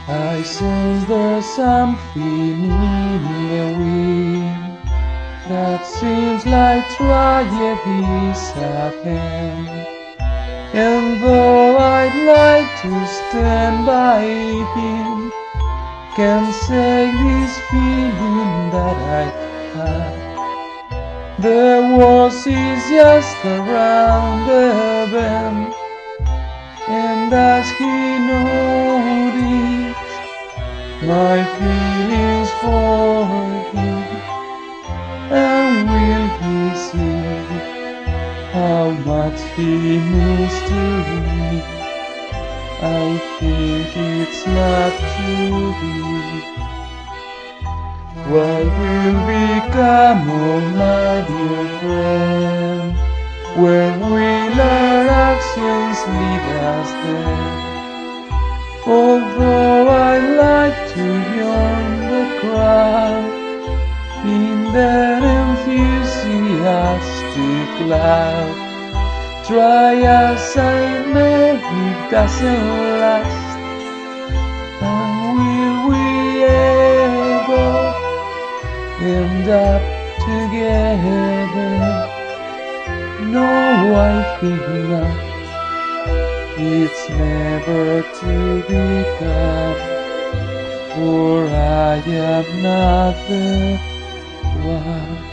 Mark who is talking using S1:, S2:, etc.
S1: I sense there's something in the wind that seems like tragedy's ahead. And though I'd like to stand by him, can't say this feeling that I had. The worst is just around the bend, and as he noticed my feelings for him, and will he see how much he means to me? I think it's not to be. What will become of my dear friend? Where will our actions lead us then? Although I like to join the crowd in that enthusiastic cloud, try as I may, it doesn't last. And will we ever end up together? No, I think not. It's never to become, for I am not the one.